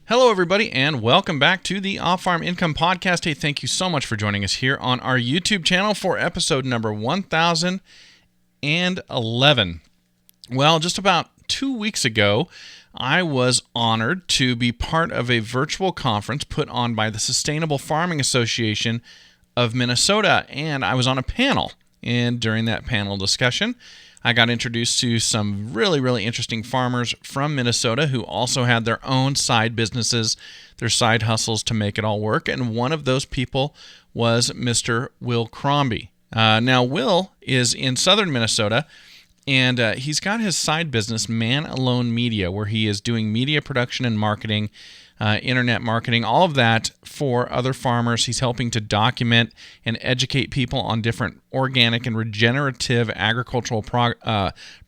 Hello, everybody, and welcome back to the Off-Farm Income Podcast. Hey, thank you so much for joining us here on our YouTube channel for episode number 1011. Well, just about 2 weeks ago, I was honored to be part of a virtual conference put on by the Sustainable Farming Association of Minnesota, and I was on a panel. And during that panel discussion, I got introduced to some really, really interesting farmers from Minnesota who also had their own side businesses, their side hustles to make it all work. And one of those people was Mr. Wil Crombie. Now, Wil is in southern Minnesota, and he's got his side business, Man Alone Media, where he is doing media production and marketing, internet marketing, all of that for other farmers. He's helping to document and educate people on different organic and regenerative agricultural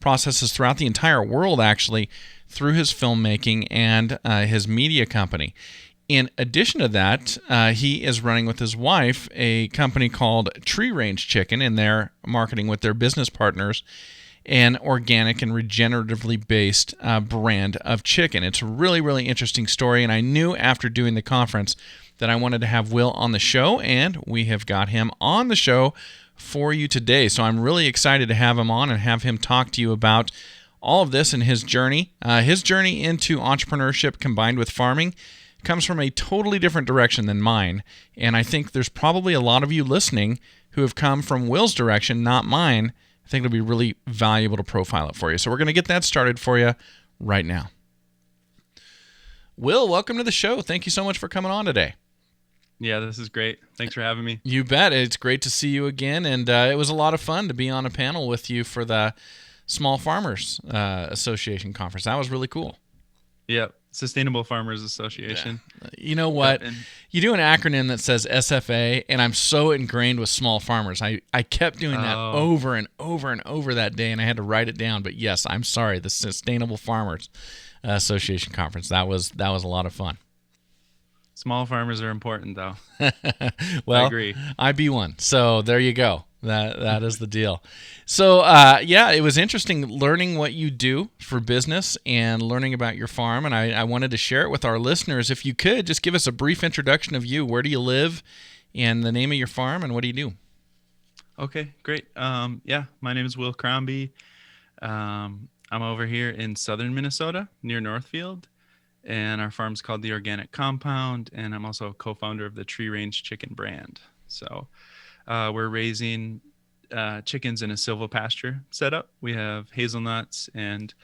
processes throughout the entire world, actually, through his filmmaking and his media company. In addition to that, he is running with his wife a company called Tree Range Chicken, and they're marketing with their business partners an organic and regeneratively based brand of chicken. It's a really, really interesting story, and I knew after doing the conference that I wanted to have Wil on the show, and we have got him on the show for you today. So I'm really excited to have him on and have him talk to you about all of this and his journey. His journey into entrepreneurship combined with farming comes from a totally different direction than mine, and I think there's probably a lot of you listening who have come from Wil's direction, not mine. I think it'll be really valuable to profile it for you. So we're going to get that started for you right now. Wil, welcome to the show. Thank you so much for coming on today. Yeah, this is great. Thanks for having me. You bet. It's great to see you again, and it was a lot of fun to be on a panel with you for the Small Farmers Association conference. That was really cool. Yep. Sustainable Farmers Association. Yeah. You know what? Yep. You do an acronym that says SFA, and I'm so ingrained with small farmers. I kept doing that over and over and over that day, and I had to write it down. But yes, I'm sorry. The Sustainable Farmers Association conference. That was a lot of fun. Small farmers are important, though. Well, I agree. I be one. So there you go. That is the deal. So yeah, it was interesting learning what you do for business and learning about your farm, and I wanted to share it with our listeners. If you could, just give us a brief introduction of you. Where do you live, and the name of your farm, and what do you do? Okay, great. Yeah, my name is Wil Crombie. I'm over here in southern Minnesota near Northfield, and our farm's called the Organic Compound, and I'm also a co-founder of the Tree Range Chicken brand. So we're raising chickens in a silvopasture setup. We have hazelnuts and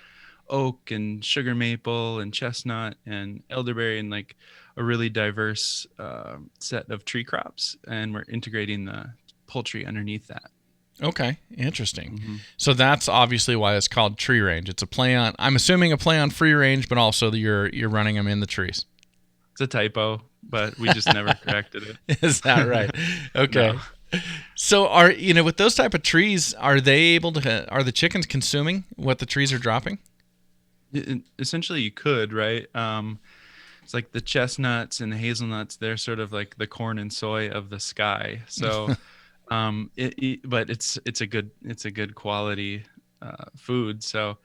oak and sugar maple and chestnut and elderberry and like a really diverse set of tree crops. And we're integrating the poultry underneath that. Okay, interesting. Mm-hmm. So that's obviously why it's called Tree Range. It's a play on, I'm assuming a play on free range, but also you're running them in the trees. It's a typo, but we just never corrected it. Is that right? Okay. No. So with those type of trees, are the chickens consuming what the trees are dropping? Essentially, you could, right? It's like the chestnuts and the hazelnuts. They're sort of like the corn and soy of the sky. So, but it's a good quality food. So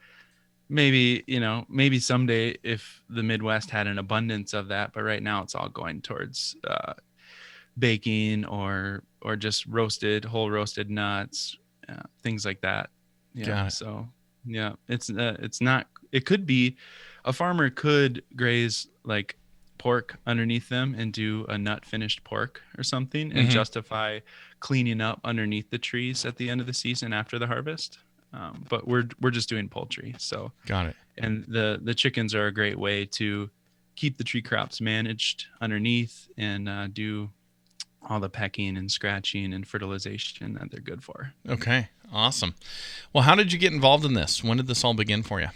maybe someday if the Midwest had an abundance of that, but right now it's all going towards baking or just whole roasted nuts, things like that. Yeah. Got it. So yeah, it's not. It could be a farmer could graze like pork underneath them and do a nut finished pork or something and justify cleaning up underneath the trees at the end of the season after the harvest. But we're just doing poultry. So Got it. And the chickens are a great way to keep the tree crops managed underneath and do all the pecking and scratching and fertilization that they're good for. Okay, awesome. Well, how did you get involved in this? When did this all begin for you?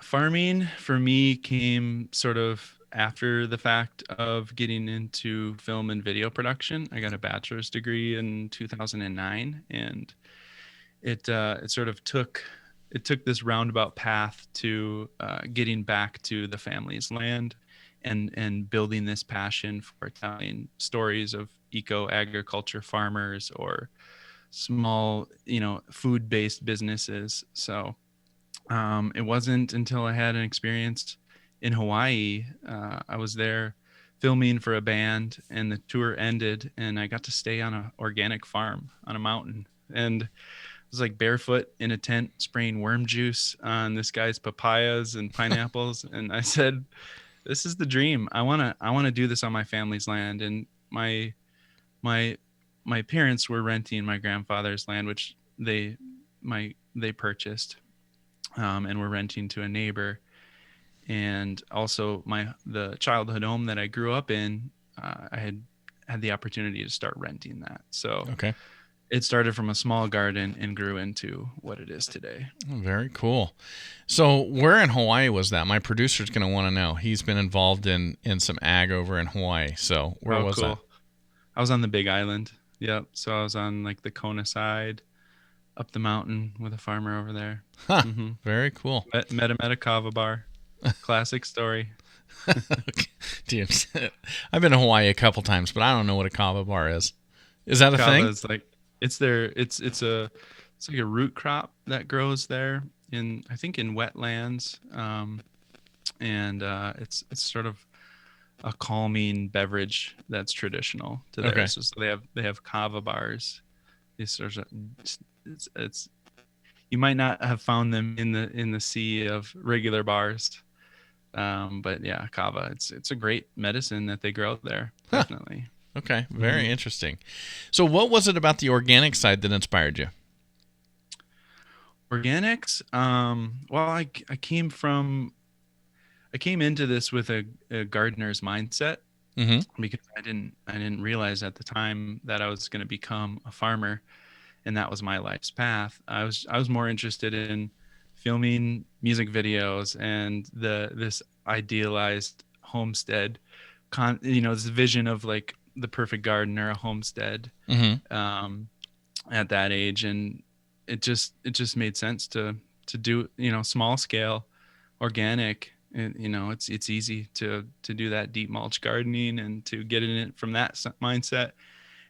Farming for me came sort of after the fact of getting into film and video production. I got a bachelor's degree in 2009, and it sort of took this roundabout path to getting back to the family's land and building this passion for telling stories of eco-agriculture farmers or small, food-based businesses. So It wasn't until I had an experience in Hawaii. I was there filming for a band, and the tour ended, and I got to stay on an organic farm on a mountain. And I was like barefoot in a tent spraying worm juice on this guy's papayas and pineapples. And I said, this is the dream. I want to do this on my family's land. And my my parents were renting my grandfather's land, which they purchased, and were renting to a neighbor. And also the childhood home that I grew up in, I had the opportunity to start renting that. So Okay. it started from a small garden and grew into what it is today. Very cool. So where in Hawaii was that? My producer's going to want to know. He's been involved in some ag over in Hawaii. So where Oh, was that? cool. I was on the Big Island. Yep. So I was on like the Kona side, up the mountain with a farmer over there. Huh. Mm-hmm. Very cool. Met him at a kava bar. Classic story. Dude, I've been to Hawaii a couple times, but I don't know what a kava bar is. Is that a Kava thing? is like it's like a root crop that grows there in, I think, in wetlands. And it's sort of a calming beverage that's traditional to there. Okay. So they have kava bars. These sorts of it's you might not have found them in the sea of regular bars. But yeah, kava, it's a great medicine that they grow there. Huh. Definitely. Okay. Very Mhm. interesting. So what was it about the organic side that inspired you? Organics. Well, I came into this with a gardener's mindset, Mm-hmm. because I didn't realize at the time that I was going to become a farmer, and that was my life's path. I was more interested in filming music videos and this idealized homestead, this vision of like the perfect garden or a homestead, Mm-hmm. um, at that age. And it just made sense to do, small scale organic. And it's easy to do that deep mulch gardening and to get in it from that mindset.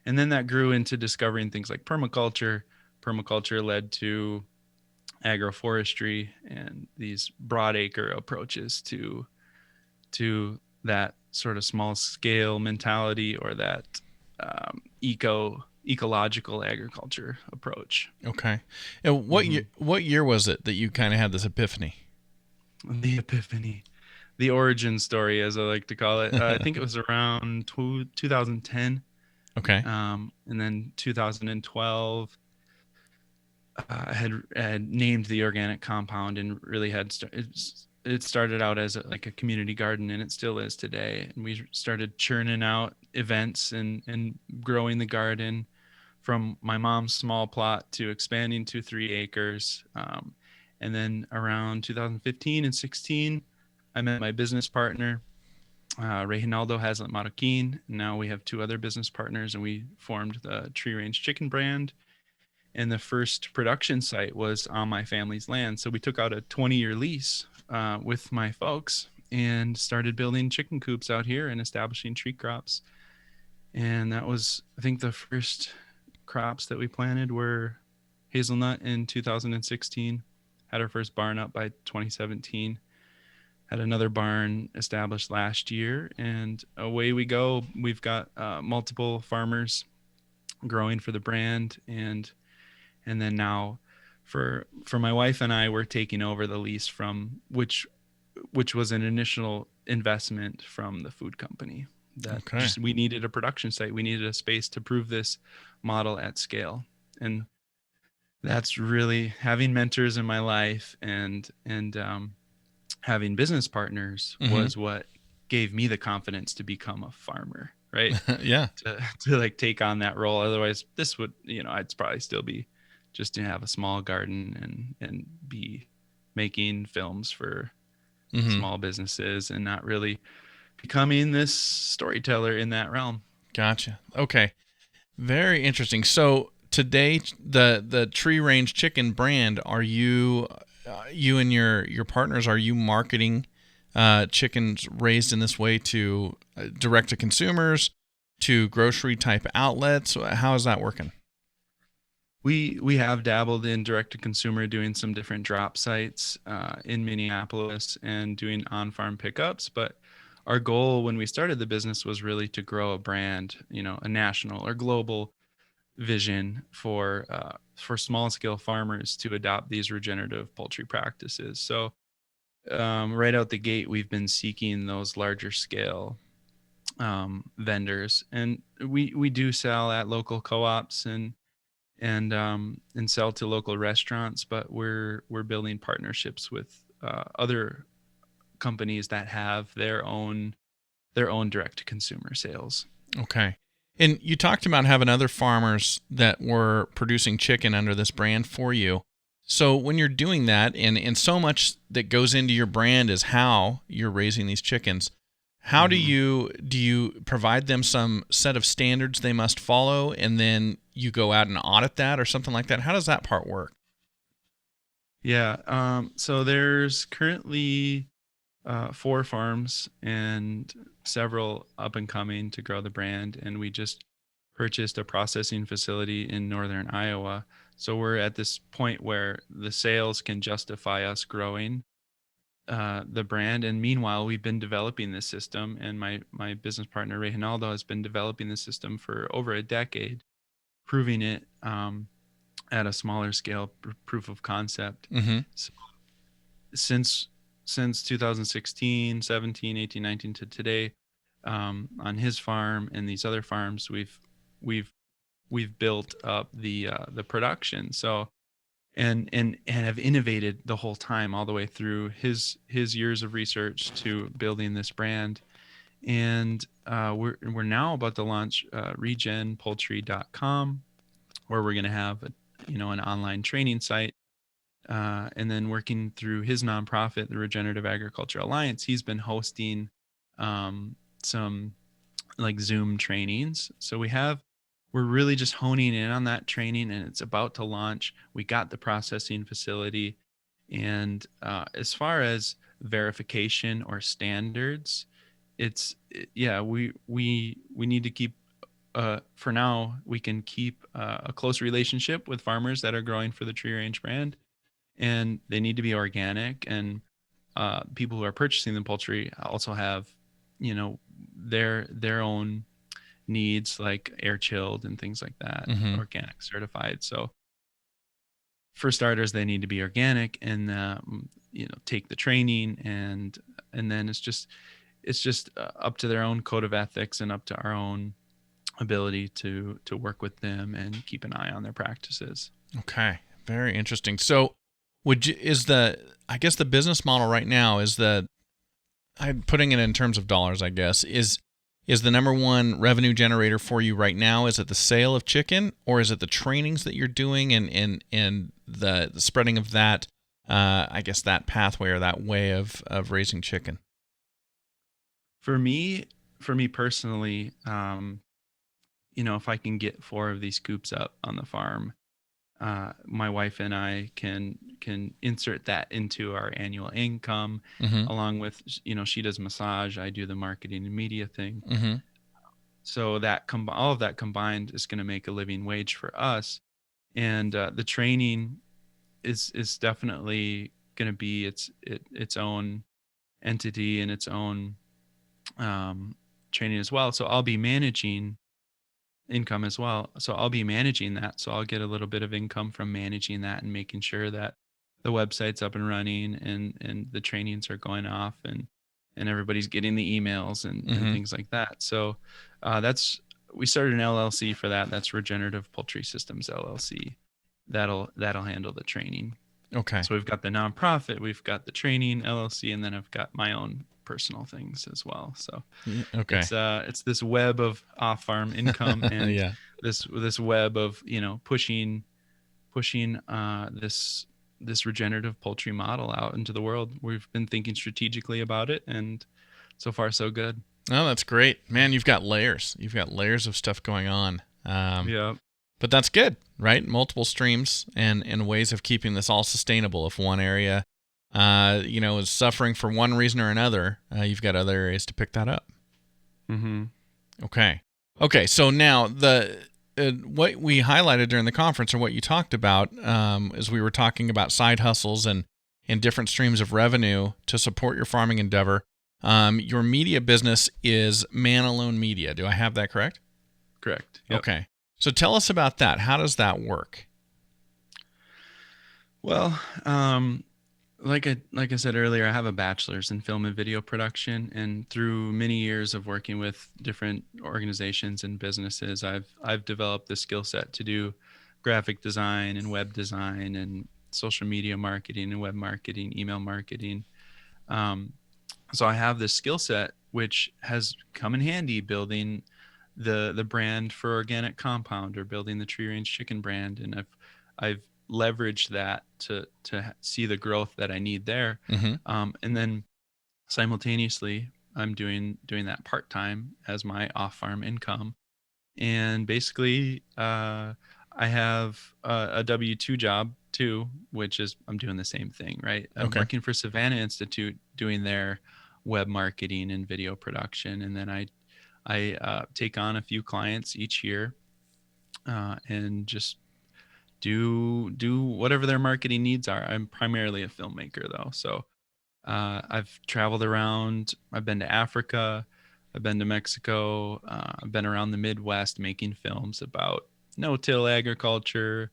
And then that grew into discovering things like permaculture. Permaculture led to agroforestry and these broadacre approaches to that sort of small scale mentality, or that ecological agriculture approach. Okay. And Hmm. what year was it that you kind of had this epiphany? The epiphany, the origin story, as I like to call it. I think it was around 2010, Okay. and then 2012. Had named the organic compound, and really it started out as like a community garden, and it still is today. And we started churning out events and growing the garden from my mom's small plot to expanding to 3 acres. And then around 2015 and 16, I met my business partner, Reginaldo Hazlet Marroquin. Now we have two other business partners, and we formed the Tree Range Chicken brand. And the first production site was on my family's land. So we took out a 20-year lease, with my folks, and started building chicken coops out here and establishing tree crops. And that was, I think, the first crops that we planted were hazelnut in 2016. Had our first barn up by 2017. Had another barn established last year, and away we go. We've got multiple farmers growing for the brand, and then now for my wife and I, we're taking over the lease from which was an initial investment from the food company. That Okay. just, we needed a production site, we needed a space to prove this model at scale. And that's really, having mentors in my life and having business partners Mm-hmm. was what gave me the confidence to become a farmer, right? Yeah. To like take on that role. Otherwise, this would, I'd probably still be just to have a small garden and be making films for Mm-hmm. small businesses and not really becoming this storyteller in that realm. Gotcha. Okay. Very interesting. So today, the Tree Range Chicken brand, are you you and your partners, are you marketing chickens raised in this way to direct to consumers, to grocery type outlets? How is that working? We have dabbled in direct to consumer, doing some different drop sites in Minneapolis and doing on farm pickups. But our goal when we started the business was really to grow a brand, a national or global vision for small scale farmers to adopt these regenerative poultry practices. So right out the gate, we've been seeking those larger scale vendors, and we do sell at local co-ops and sell to local restaurants, but we're building partnerships with other companies that have their own direct to consumer sales. Okay. And you talked about having other farmers that were producing chicken under this brand for you. So when you're doing that, and so much that goes into your brand is how you're raising these chickens, how do you provide them some set of standards they must follow, and then you go out and audit that or something like that? How does that part work? Yeah. So there's currently 4 farms and several up and coming to grow the brand. And we just purchased a processing facility in northern Iowa. So we're at this point where the sales can justify us growing the brand. And meanwhile, we've been developing this system, and my business partner Reginaldo has been developing the system for over a decade, proving it at a smaller scale, proof of concept. Mm-hmm. So since 2016, 17, 18, 19 to today, on his farm and these other farms, we've built up the production. So and have innovated the whole time, all the way through his years of research to building this brand. And we're now about to launch regenpoultry.com, where we're going to have an online training site. And then working through his nonprofit, the Regenerative Agriculture Alliance, he's been hosting some like Zoom trainings. So we're really just honing in on that training, and it's about to launch. We got the processing facility, and as far as verification or standards, yeah, we need to keep. For now, we can keep a close relationship with farmers that are growing for the Tree Range brand, and they need to be organic. And people who are purchasing the poultry also have, their own needs, like air chilled and things like that, Mm-hmm. organic certified. So for starters, they need to be organic, and take the training, and then it's just up to their own code of ethics and up to our own ability to work with them and keep an eye on their practices. Okay. Very interesting. So I guess the business model right now is that, I'm putting it in terms of dollars, I guess, is the number one revenue generator for you right now, is it the sale of chicken, or is it the trainings that you're doing and the spreading of that, I guess, that pathway or that way of raising chicken? For me, personally, if I can get 4 of these coops up on the farm, my wife and I can insert that into our annual income, Mm-hmm. along with, she does massage, I do the marketing and media thing. Mm-hmm. So that all of that combined is going to make a living wage for us. And the training is definitely going to be its own entity and its own training as well. So I'll be managing income as well. So I'll be managing that. So I'll get a little bit of income from managing that and making sure that the website's up and running, and the trainings are going off, and everybody's getting the emails and Mm-hmm. things like that. So we started an LLC for that. That's Regenerative Poultry Systems LLC. That'll handle the training. Okay. So we've got the nonprofit, we've got the training LLC, and then I've got my own personal things as well. So Okay. it's this web of off-farm income, and Yeah. this web of pushing this regenerative poultry model out into the world. We've been thinking strategically about it, and so far so good. Oh, that's great, man. You've got layers. You've got layers of stuff going on. Yeah. But that's good, right? Multiple streams and ways of keeping this all sustainable. If one area, is suffering for one reason or another, you've got other areas to pick that up. Mm-hmm. Okay. So now what we highlighted during the conference, or what you talked about, as we were talking about side hustles and different streams of revenue to support your farming endeavor. Your media business is Man Alone Media. Do I have that correct? Correct. Yep. Okay. So tell us about that. How does that work? Well, like I said earlier, I have a bachelor's in film and video production, and through many years of working with different organizations and businesses, I've developed the skill set to do graphic design and web design and social media marketing and web marketing, email marketing. So I have this skill set, which has come in handy building the brand for Organic Compound, or building the Tree Range Chicken brand, and I've leveraged that to see the growth that I need there. Mm-hmm. And then simultaneously, I'm doing that part time as my off farm income. And basically, I have a W-2 job too, which is I'm doing the same thing, right? I'm Okay. working for Savannah Institute doing their web marketing and video production, and then I take on a few clients each year, and just do whatever their marketing needs are. I'm primarily a filmmaker though, so I've traveled around. I've been to Africa, I've been to Mexico, I've been around the Midwest making films about no-till agriculture,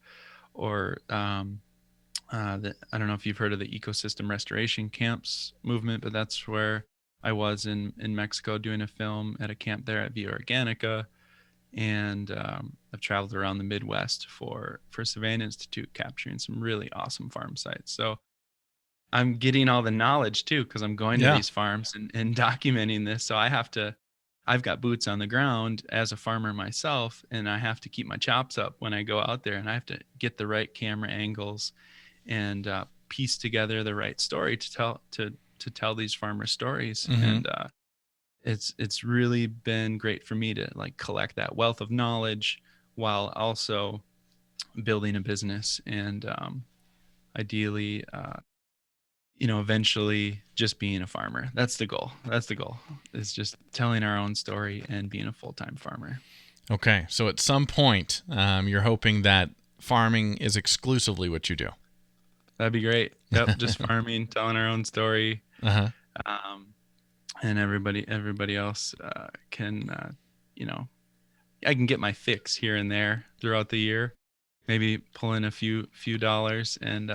or I don't know if you've heard of the ecosystem restoration camps movement, but that's where I was in Mexico doing a film at a camp there at Via Organica. And I've traveled around the Midwest for Savannah Institute, capturing some really awesome farm sites. So I'm getting all the knowledge too, because I'm going to Yeah. these farms and documenting this. So I've got boots on the ground as a farmer myself, and I have to keep my chops up when I go out there, and I have to get the right camera angles and piece together the right story to tell these farmer stories. Mm-hmm. And it's really been great for me to like collect that wealth of knowledge while also building a business, and ideally eventually just being a farmer. That's the goal. Is just telling our own story and being a full-time farmer. Okay. So at some point, you're hoping that farming is exclusively what you do. That'd be great. Yep. Just farming, telling our own story. Uh-huh. And everybody else can, I can get my fix here and there throughout the year, maybe pull in a few dollars and,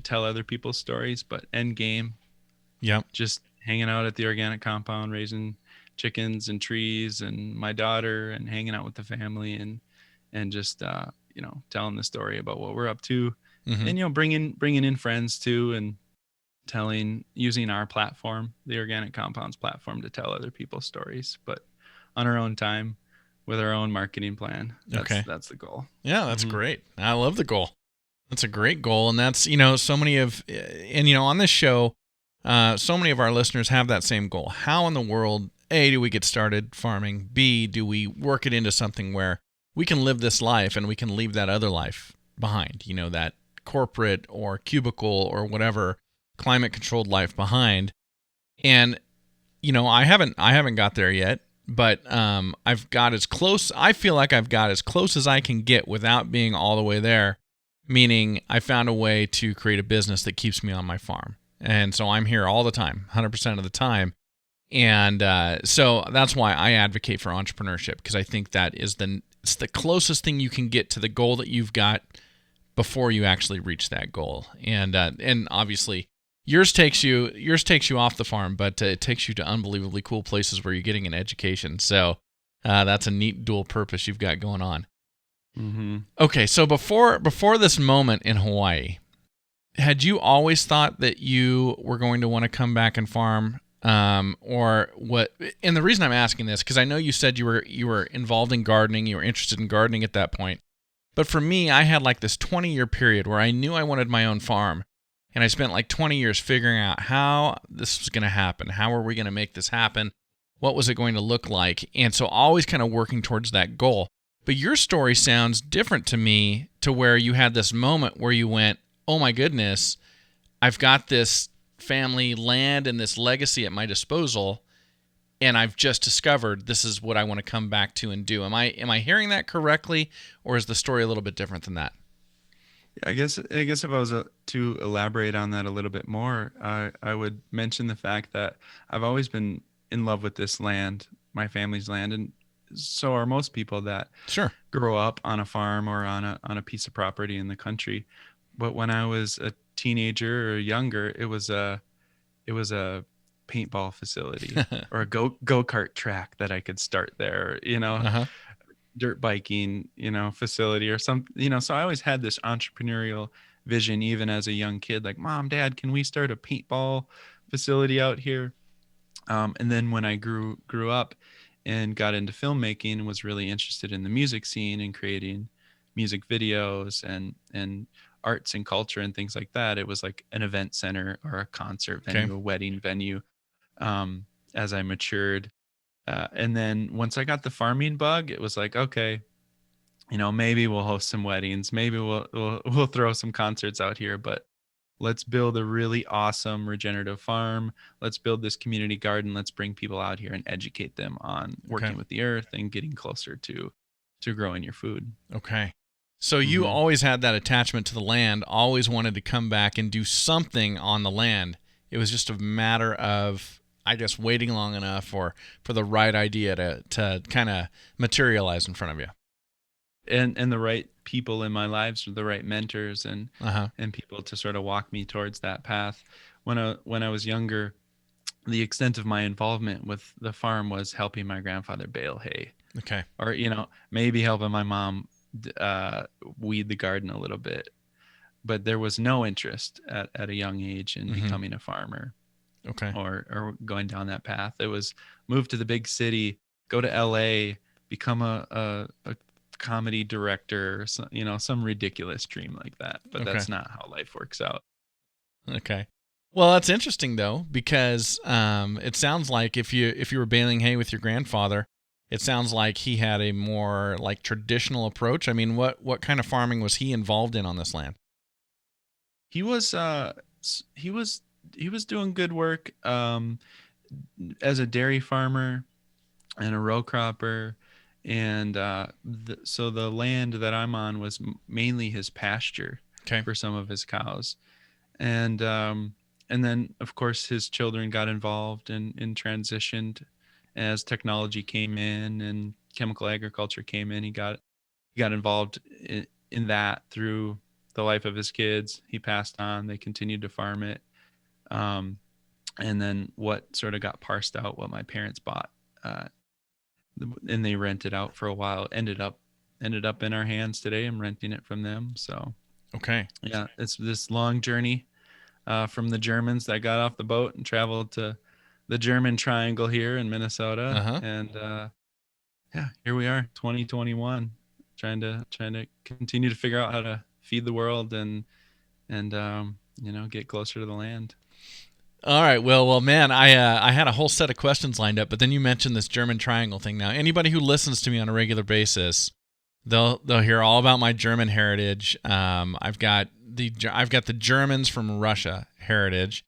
tell other people's stories, but end game, Yep. just hanging out at the organic compound, raising chickens and trees and my daughter, and hanging out with the family, and just, telling the story about what we're up to, Mm-hmm. and, bringing in friends too, and using our platform, the Organic Compounds platform, to tell other people's stories, but on our own time with our own marketing plan. That's the goal. Yeah, that's great. I love the goal. That's a great goal. And that's, so many of, and, on this show, so many of our listeners have that same goal. How in the world, A, do we get started farming? B, do we work it into something where we can live this life and we can leave that other life behind, that corporate or cubicle or whatever climate controlled life behind. And I haven't got there yet, but I've got as close. I feel like I've got as close as I can get without being all the way there, meaning I found a way to create a business that keeps me on my farm, and so I'm here all the time, 100% of the time. And so that's why I advocate for entrepreneurship, because I think that it's the closest thing you can get to the goal that you've got before you actually reach that goal. And obviously yours takes you off the farm, but it takes you to unbelievably cool places where you're getting an education. So that's a neat dual purpose you've got going on. Mm-hmm. Okay, so before this moment in Hawaii, had you always thought that you were going to want to come back and farm, or what? And the reason I'm asking this, because I know you said you were involved in gardening, you were interested in gardening at that point. But for me, I had like this 20-year period where I knew I wanted my own farm, and I spent like 20 years figuring out how this was going to happen. How are we going to make this happen? What was it going to look like? And so always kind of working towards that goal. But your story sounds different to me, to where you had this moment where you went, oh my goodness, I've got this family land and this legacy at my disposal, and I've just discovered this is what I want to come back to and do. Am I hearing that correctly, or is the story a little bit different than that? I guess if I was to elaborate on that a little bit more, I would mention the fact that I've always been in love with this land, my family's land, and so are most people that Sure. grow up on a farm or on a piece of property in the country. But when I was a teenager or younger, it was a paintball facility or a go-kart track that I could start there, Uh-huh. dirt biking, facility or some, so I always had this entrepreneurial vision even as a young kid, like, Mom, Dad, can we start a paintball facility out here? And then when I grew up and got into filmmaking and was really interested in the music scene and creating music videos and arts and culture and things like that, it was like an event center or a concert Okay. venue, a wedding venue. As I matured, and then once I got the farming bug, it was like, okay, maybe we'll host some weddings, maybe we'll throw some concerts out here, but let's build a really awesome regenerative farm. Let's build this community garden. Let's bring people out here and educate them on Okay. working with the earth and getting closer to growing your food. Okay. So you Hmm. always had that attachment to the land, always wanted to come back and do something on the land. It was just a matter of, I guess, waiting long enough for the right idea to kind of materialize in front of you. And the right people in my lives, the right mentors Uh-huh. and people to sort of walk me towards that path. When I was younger, the extent of my involvement with the farm was helping my grandfather bale hay, Okay. or maybe helping my mom uh, weed the garden a little bit. But there was no interest at a young age in Mm-hmm. becoming a farmer Okay. or going down that path. It was move to the big city, go to LA, become a comedy director, or some ridiculous dream like that. But Okay. that's not how life works out. Okay. Well, that's interesting though, because it sounds like if you were baling hay with your grandfather, it sounds like he had a more like traditional approach. I mean, what kind of farming was he involved in on this land? He was he was doing good work as a dairy farmer and a row cropper, and so the land that I'm on was mainly his pasture Okay. for some of his cows, and then of course his children got involved and transitioned as technology came in and chemical agriculture came in. He got involved in that through the life of his kids. He passed on. They continued to farm it. Um, and then what sort of got parsed out, what my parents bought, uh, and they rented out for a while, ended up in our hands today. I'm renting it from them. So Okay. yeah, it's this long journey from the Germans that got off the boat and traveled to the German Triangle here in Minnesota, Uh-huh. and yeah, here we are, 2021, trying to continue to figure out how to feed the world and get closer to the land. All right. Well, man, I had a whole set of questions lined up, but then you mentioned this German triangle thing. Now, anybody who listens to me on a regular basis, they'll hear all about my German heritage. I've got the Germans from Russia heritage,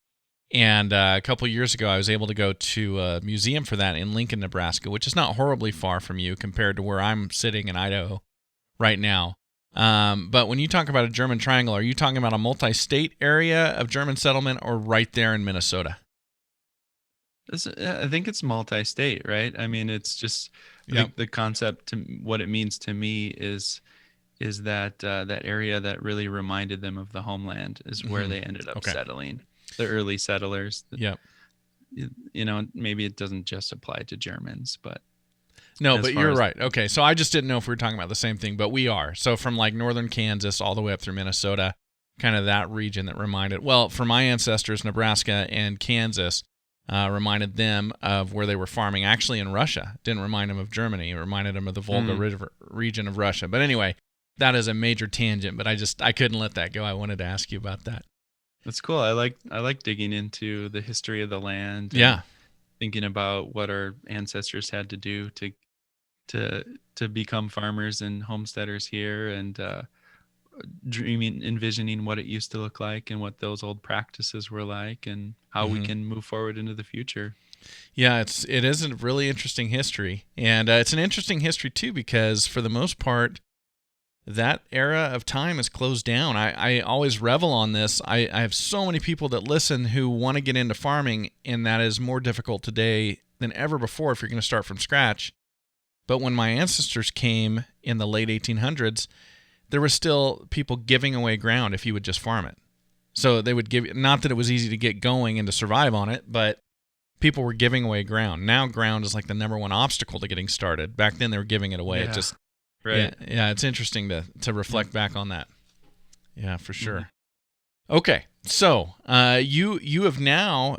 and a couple years ago, I was able to go to a museum for that in Lincoln, Nebraska, which is not horribly far from you compared to where I'm sitting in Idaho right now. But when you talk about a German triangle, are you talking about a multi-state area of German settlement or right there in Minnesota? I think it's multi-state, right? I mean, it's just Yep. the concept to what it means to me is that that area that really reminded them of the homeland is where Hmm. they ended up Okay. settling. The early settlers. Yep. Maybe it doesn't just apply to Germans, but No, as but far you're as right. Okay, so I just didn't know if we were talking about the same thing, but we are. So from like northern Kansas all the way up through Minnesota, kind of that region that reminded, well, for my ancestors, Nebraska and Kansas reminded them of where they were farming. Actually, in Russia, didn't remind them of Germany. It reminded them of the Volga Mm, River region of Russia. But anyway, that is a major tangent. But I couldn't let that go. I wanted to ask you about that. that's cool. I like digging into the history of the land and Yeah. thinking about what our ancestors had to do to to become farmers and homesteaders here, and envisioning what it used to look like and what those old practices were like and how we can move forward into the future. Yeah, it is a really interesting history, and it's an interesting history too because for the most part, that era of time is closed down. I always revel on this. I have so many people that listen who want to get into farming, and that is more difficult today than ever before if you're going to start from scratch. But when my ancestors came in the late 1800s, there were still people giving away ground if you would just farm it. So they would give, not that it was easy to get going and to survive on it, but people were giving away ground. Now ground is like the number one obstacle to getting started. Back then they were giving it away. Yeah, It just, right. yeah, it's interesting to reflect back on that. Yeah, for Mhm. sure. Okay, so you have now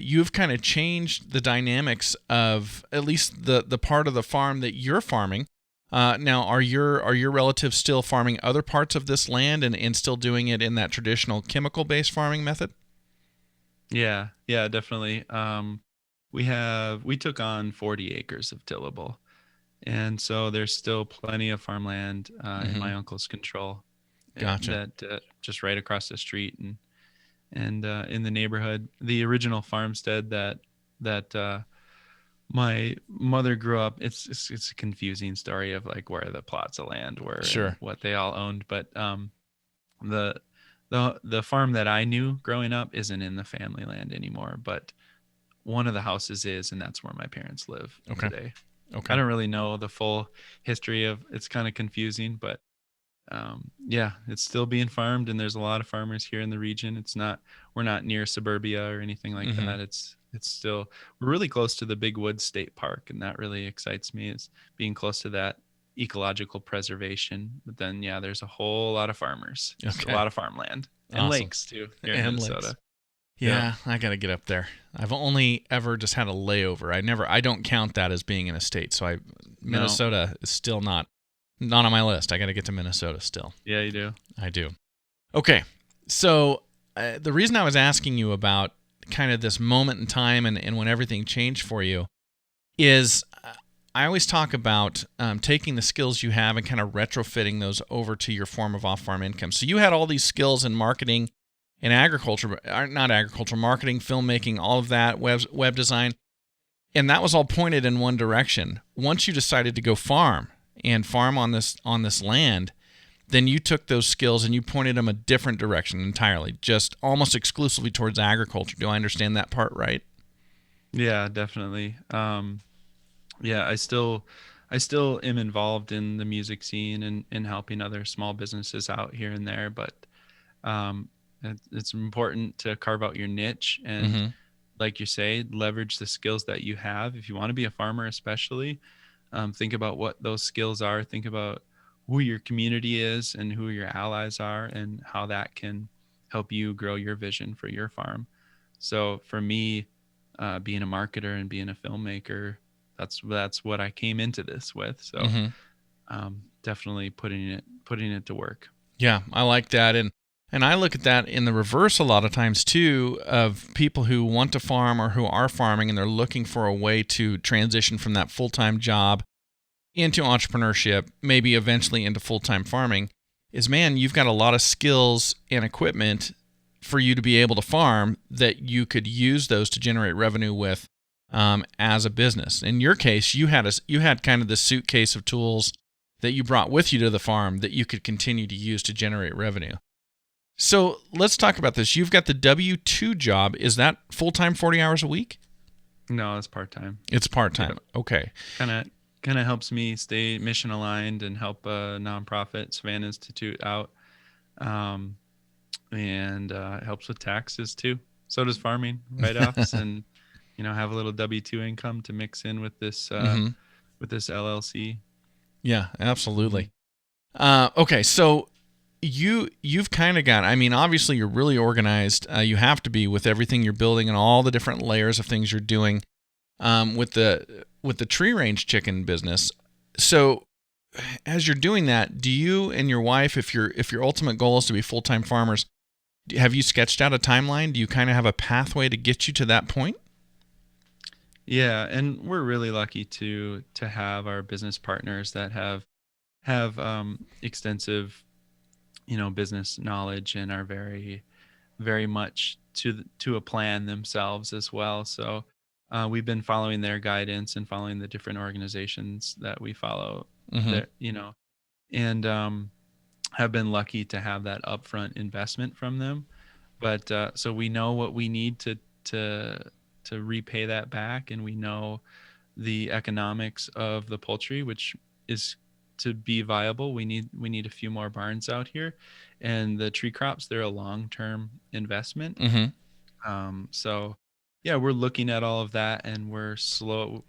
you've kind of changed the dynamics of at least the part of the farm that you're farming. Now, are your relatives still farming other parts of this land and still doing it in that traditional chemical-based farming method? Yeah, yeah, definitely. We took on 40 acres of tillable, and so there's still plenty of farmland in Mm-hmm. my uncle's control Gotcha. that just right across the street and in the neighborhood. The original farmstead that my mother grew up. It's a confusing story of like where the plots of land were and Sure. what they all owned, but the the farm that I knew growing up isn't in the family land anymore, but one of the houses is, and that's where my parents live Okay. today. I Okay. don't really know the full history of it's kind of confusing, but yeah, it's still being farmed, and there's a lot of farmers here in the region. We're not near suburbia or anything like Mm-hmm. that. It's still we're really close to the Big Woods State Park, and that really excites me is being close to that ecological preservation. But then yeah, there's a whole lot of farmers, just a Okay. lot of farmland and Awesome. lakes too here in And lakes. Minnesota. Yep. Yeah, I gotta get up there. I've only ever just had a layover. I don't count that as being in a state. So No. Minnesota is still not on my list. I gotta get to Minnesota still. Yeah, you do. I do. Okay, so the reason I was asking you about kind of this moment in time and when everything changed for you is I always talk about taking the skills you have and kind of retrofitting those over to your form of off-farm income. So you had all these skills in marketing and agriculture, not agriculture, marketing, filmmaking, all of that, web design, and that was all pointed in one direction. Once you decided to go farm and farm on this land, then you took those skills and you pointed them a different direction entirely, just almost exclusively towards agriculture. Do I understand that part right? Yeah, definitely. Yeah, I still am involved in the music scene and helping other small businesses out here and there, but it's important to carve out your niche and, Mm-hmm. like you say, leverage the skills that you have. If you want to be a farmer, especially, think about what those skills are. Think about who your community is and who your allies are, and how that can help you grow your vision for your farm. So for me, being a marketer and being a filmmaker, that's what I came into this with. So Mm-hmm. definitely putting it to work. Yeah, I like that, and I look at that in the reverse a lot of times too, of people who want to farm or who are farming and they're looking for a way to transition from that full-time job into entrepreneurship, maybe eventually into full-time farming. Is man, you've got a lot of skills and equipment for you to be able to farm that you could use those to generate revenue with as a business. In your case, you had kind of the suitcase of tools that you brought with you to the farm that you could continue to use to generate revenue. So let's talk about this. You've got the W-2 job. Is that full-time, 40 hours a week? No, it's part time. It's part-time. Yep. Okay. Kind of helps me stay mission aligned and help a nonprofit Savannah Institute out, um, and it helps with taxes too. So does farming write offs, and have a little W-2 income to mix in Mm-hmm. with this LLC. Yeah, Mhm. absolutely. Okay, so you've kind of got. I mean, obviously, you're really organized. You have to be with everything you're building and all the different layers of things you're doing with the tree range chicken business. So, as you're doing that, do you and your wife, if your ultimate goal is to be full time farmers, have you sketched out a timeline? Do you kind of have a pathway to get you to that point? Yeah, and we're really lucky to have our business partners that have extensive business knowledge and are very, very much to a plan themselves as well. So we've been following their guidance and following the different organizations that we follow Mm-hmm. that, and have been lucky to have that upfront investment from them. But so we know what we need to to repay that back, and we know the economics of the poultry, which is to be viable. We need a few more barns out here, and the tree crops, they're a long-term investment. Mm-hmm. So yeah, we're looking at all of that, and we're slow.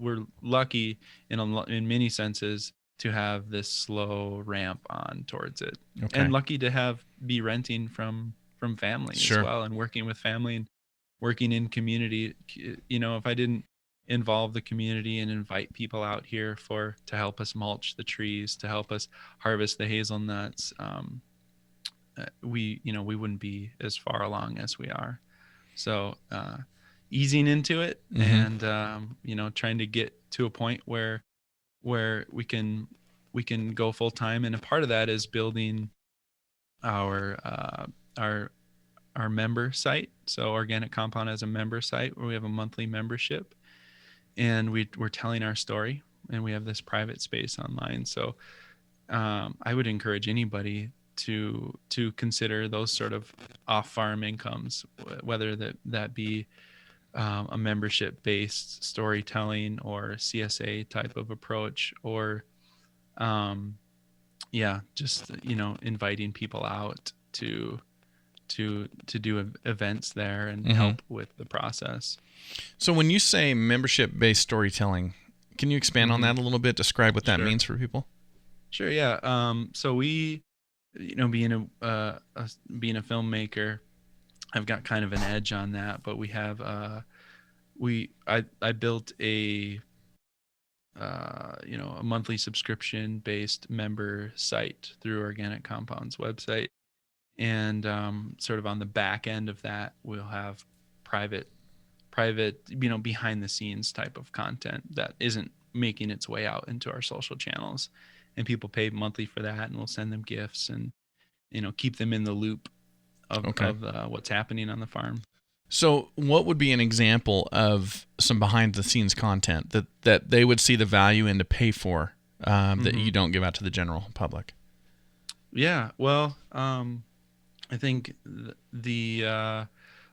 We're lucky in many senses to have this slow ramp on towards it, Okay. and lucky to be renting from family as Sure. well, and working with family and working in community. If I didn't involve the community and invite people out here to help us mulch the trees, to help us harvest the hazelnuts, we wouldn't be as far along as we are. So easing into it, Mm-hmm. and trying to get to a point where we can go full time, and a part of that is building our our our member site. So Organic Compound has a member site where we have a monthly membership, and we're telling our story, and we have this private space online. So I would encourage anybody to consider those sort of off-farm incomes, whether that be a membership-based storytelling or CSA type of approach, or um, yeah, just inviting people out to do events there and Mm-hmm. help with the process. So when you say membership-based storytelling, can you expand on Hmm. that a little bit? Describe what that Sure. means for people. Sure. Yeah. So we, being a filmmaker, I've got kind of an edge on that. But we have I built a monthly subscription based member site through Organic Compound's website, and sort of on the back end of that, we'll have private behind the scenes type of content that isn't making its way out into our social channels, and people pay monthly for that, and we'll send them gifts, and keep them in the loop of Okay. of what's happening on the farm. So what would be an example of some behind-the-scenes content that they would see the value in to pay for that Hmm. you don't give out to the general public? Yeah, well, I think the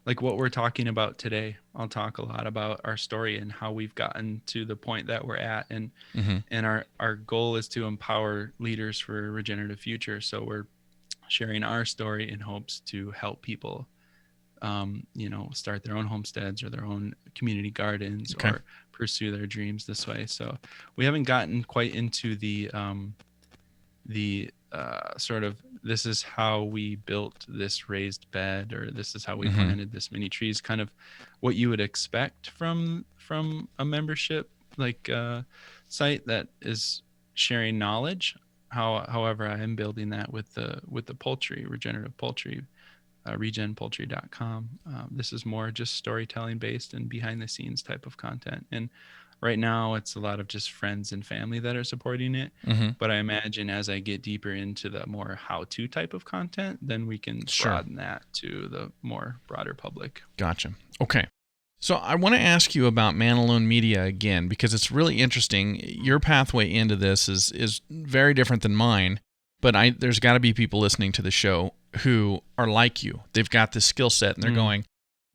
like what we're talking about today, I'll talk a lot about our story and how we've gotten to the point that we're at, and Mm-hmm. our goal is to empower leaders for a regenerative future. So we're sharing our story in hopes to help people, start their own homesteads or their own community gardens, Okay. or pursue their dreams this way. So we haven't gotten quite into the sort of, this is how we built this raised bed, or this is how we Mm-hmm. planted this many trees, kind of what you would expect from a membership like site that is sharing knowledge. However, I am building that with the poultry, regenerative poultry, regenpoultry.com. This is more just storytelling based and behind the scenes type of content. And right now, it's a lot of just friends and family that are supporting it. Mm-hmm. But I imagine as I get deeper into the more how-to type of content, then we can Sure. broaden that to the more broader public. Gotcha. Okay. So I want to ask you about Man Alone Media again because it's really interesting. Your pathway into this is very different than mine, but there's got to be people listening to the show who are like you. They've got this skill set and they're Mm. going,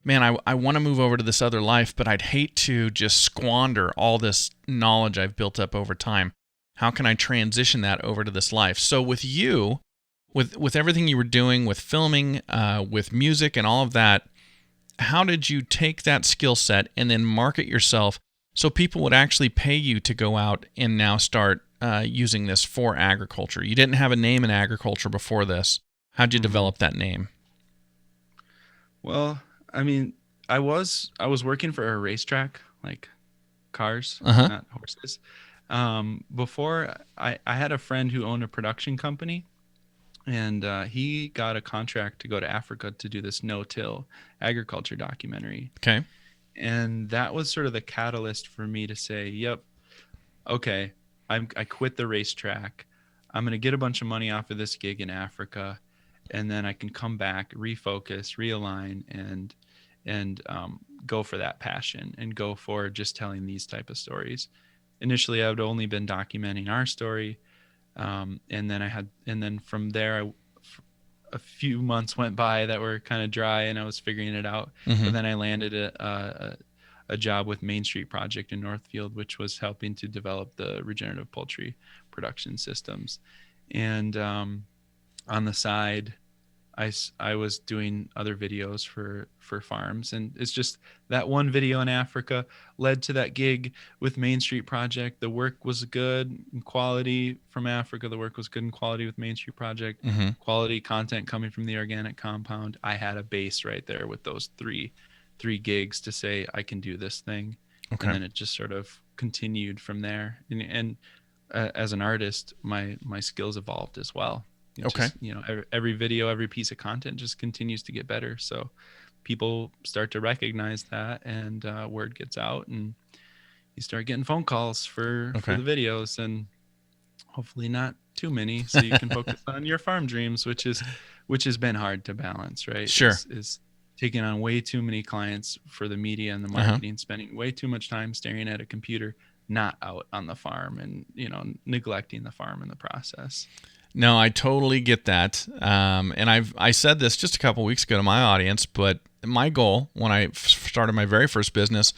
man, I want to move over to this other life, but I'd hate to just squander all this knowledge I've built up over time. How can I transition that over to this life? So with you, with everything you were doing, with filming, with music and all of that, how did you take that skill set and then market yourself so people would actually pay you to go out and now start using this for agriculture? You didn't have a name in agriculture before this. How'd you Hmm. develop that name? Well, I mean, I was working for a racetrack, like cars, Uh huh. not horses. Before I had a friend who owned a production company, and he got a contract to go to Africa to do this no-till agriculture documentary. Okay. And that was sort of the catalyst for me to say, yep, okay, I quit the racetrack. I'm going to get a bunch of money off of this gig in Africa, and then I can come back, refocus, realign, and go for that passion and go for just telling these type of stories. Initially, I had only been documenting our story, and then from there, a few months went by that were kind of dry, and I was figuring it out. Mm-hmm. But then I landed a job with Main Street Project in Northfield, which was helping to develop the regenerative poultry production systems. And on the side, I was doing other videos for farms, and it's just that one video in Africa led to that gig with Main Street Project. The work was good in quality from Africa. The work was good in quality with Main Street Project. Mm-hmm. Quality content coming from the organic compound. I had a base right there with those three gigs to say I can do this thing. Okay. And then it just sort of continued from there. And as an artist, my skills evolved as well. Okay. Just, every video, every piece of content just continues to get better. So people start to recognize that, and word gets out, and you start getting phone calls for the videos, and hopefully not too many, so you can focus on your farm dreams, which has been hard to balance, right? Sure. Is taking on way too many clients for the media and the marketing, spending way too much time staring at a computer, not out on the farm, and neglecting the farm in the process. No, I totally get that. And I said this just a couple weeks ago to my audience, but my goal when I started my very first business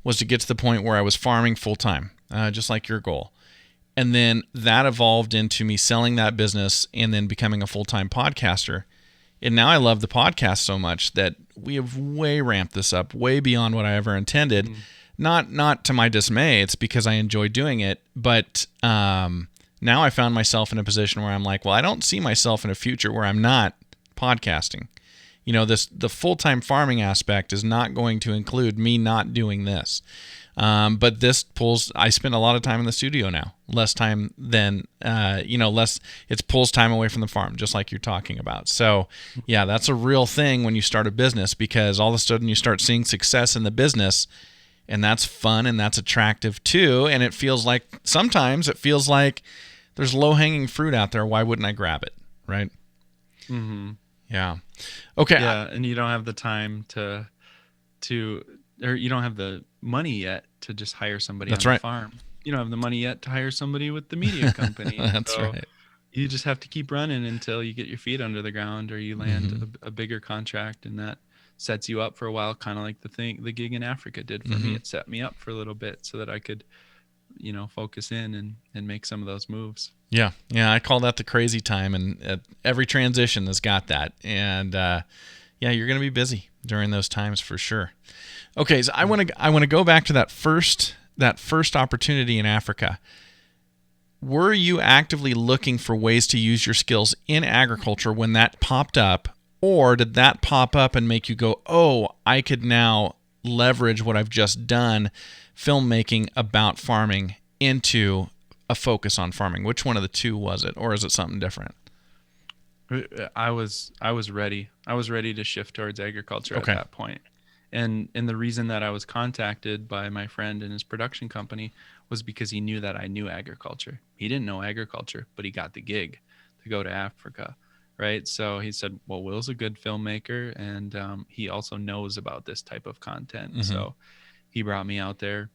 was to get to the point where I was farming full time, just like your goal. And then that evolved into me selling that business and then becoming a full-time podcaster. And now I love the podcast so much that we have way ramped this up, way beyond what I ever intended. Not to my dismay. It's because I enjoy doing it. But now I found myself in a position where I'm like, well, I don't see myself in a future where I'm not podcasting. The full-time farming aspect is not going to include me not doing this. But this I spend a lot of time in the studio now, less time than, it pulls time away from the farm, just like you're talking about. So yeah, that's a real thing when you start a business, because all of a sudden you start seeing success in the business, and that's fun and that's attractive too. And sometimes it feels like there's low-hanging fruit out there. Why wouldn't I grab it? Right. Mm-hmm. Yeah. Okay. Yeah. And you don't have the time or you don't have the money yet to just hire somebody on the farm. You don't have the money yet to hire somebody with the media company. That's right. You just have to keep running until you get your feet under the ground, or you land a bigger contract, and that sets you up for a while, kind of like the gig in Africa did for me. It set me up for a little bit so that I could, focus in and make some of those moves. Yeah. I call that the crazy time, and every transition has got that. And you're going to be busy during those times for sure. Okay, so I want to go back to that first opportunity in Africa. Were you actively looking for ways to use your skills in agriculture when that popped up, or did that pop up and make you go, "Oh, I could now leverage what I've just done, filmmaking about farming, into a focus on farming"? Which one of the two was it, or is it something different? I was ready. I was ready to shift towards agriculture at that point. And the reason that I was contacted by my friend and his production company was because he knew that I knew agriculture. He didn't know agriculture, but he got the gig to go to Africa, right? So he said, well, Will's a good filmmaker, and he also knows about this type of content. So he brought me out there,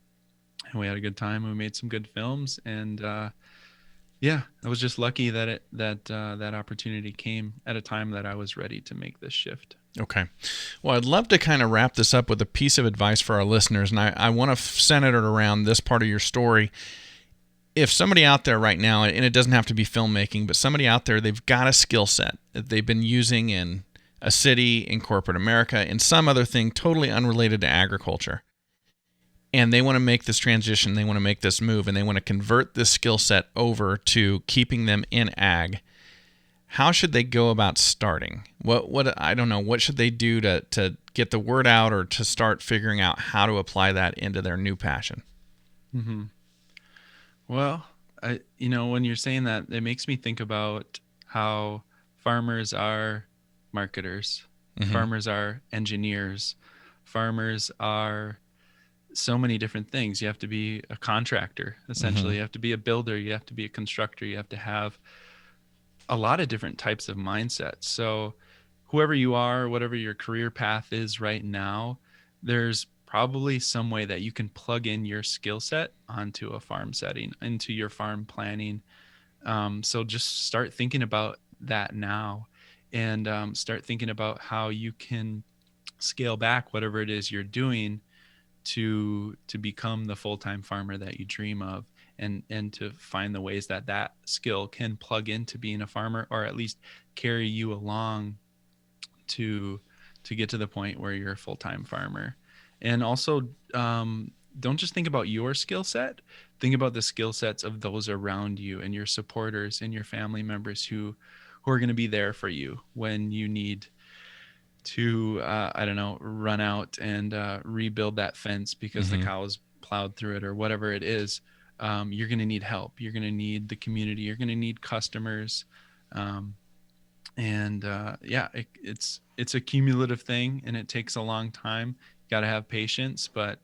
and we had a good time. We made some good films, and I was just lucky that that opportunity came at a time that I was ready to make this shift. Okay. Well, I'd love to kind of wrap this up with a piece of advice for our listeners, and I want to center it around this part of your story. If somebody out there right now, and it doesn't have to be filmmaking, but somebody out there, they've got a skill set that they've been using in a city, in corporate America, in some other thing totally unrelated to agriculture, and they want to make this transition, they want to make this move, and they want to convert this skill set over to keeping them in ag, how should they go about starting? What I don't know, what should they do to get the word out, or to start figuring out how to apply that into their new passion? Mm-hmm. Well, when you're saying that, it makes me think about how farmers are marketers, farmers are engineers, farmers are so many different things. You have to be a contractor, essentially. You have to be a builder. You have to be a constructor. You have to have a lot of different types of mindsets. So whoever you are, whatever your career path is right now, there's probably some way that you can plug in your skill set onto a farm setting, into your farm planning. So just start thinking about that now, and start thinking about how you can scale back whatever it is you're doing to become the full-time farmer that you dream of, and to find the ways that that skill can plug into being a farmer, or at least carry you along to get to the point where you're a full-time farmer. And also, don't just think about your skill set, think about the skill sets of those around you and your supporters and your family members who are going to be there for you when you need to I don't know, run out and rebuild that fence because the cows plowed through it, or whatever it is. You're going to need help. You're going to need the community. You're going to need customers. And yeah, it's a cumulative thing, and it takes a long time. You got to have patience, but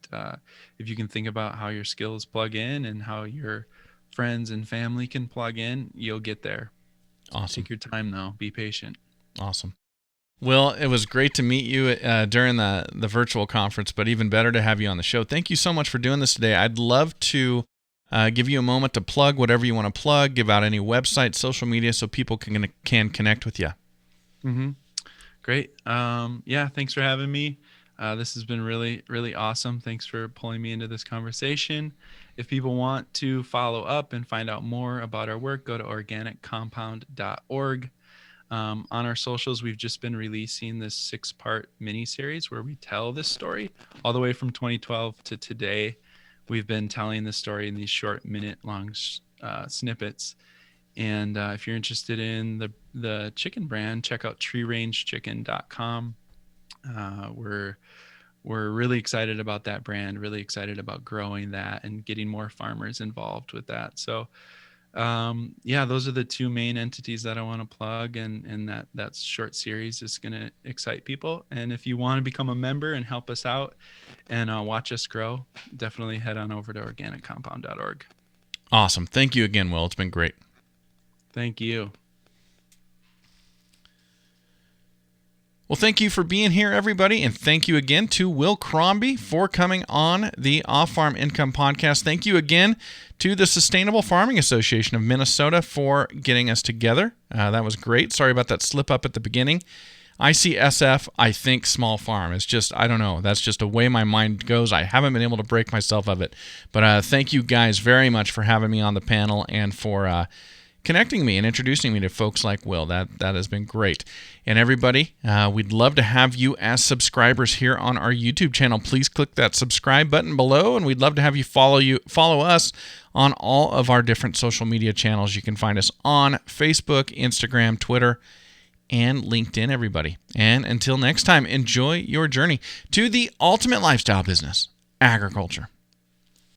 if you can think about how your skills plug in and how your friends and family can plug in, you'll get there. Awesome. Take your time though. Be patient. Awesome. Well, it was great to meet you during the virtual conference, but even better to have you on the show. Thank you so much for doing this today. I'd love to give you a moment to plug whatever you want to plug, give out any website, social media, so people can connect with you. Mm-hmm. Great. Yeah, thanks for having me. This has been really, really awesome. Thanks for pulling me into this conversation. If people want to follow up and find out more about our work, go to organiccompound.org. On our socials, we've just been releasing this 6-part mini-series where we tell this story all the way from 2012 to today. We've been telling this story in these short minute-long snippets. And if you're interested in the chicken brand, check out treerangechicken.com. We're really excited about that brand, really excited about growing that and getting more farmers involved with that. So yeah, those are the two main entities that I want to plug, and that short series is going to excite people. And if you want to become a member and help us out and watch us grow, definitely head on over to organiccompound.org. Awesome. Thank you again, Will. It's been great. Thank you. Well, thank you for being here, everybody, and thank you again to Wil Crombie for coming on the Off-Farm Income Podcast. Thank you again to the Sustainable Farming Association of Minnesota for getting us together. That was great. Sorry about that slip up at the beginning. ICSF, I think small farm. It's just, I don't know. That's just the way my mind goes. I haven't been able to break myself of it. But thank you guys very much for having me on the panel and for connecting me and introducing me to folks like Will. That has been great. And everybody, we'd love to have you as subscribers here on our YouTube channel. Please click that subscribe button below, and we'd love to have you follow us on all of our different social media channels. You can find us on Facebook, Instagram, Twitter, and LinkedIn, everybody. And until next time, enjoy your journey to the ultimate lifestyle business, agriculture.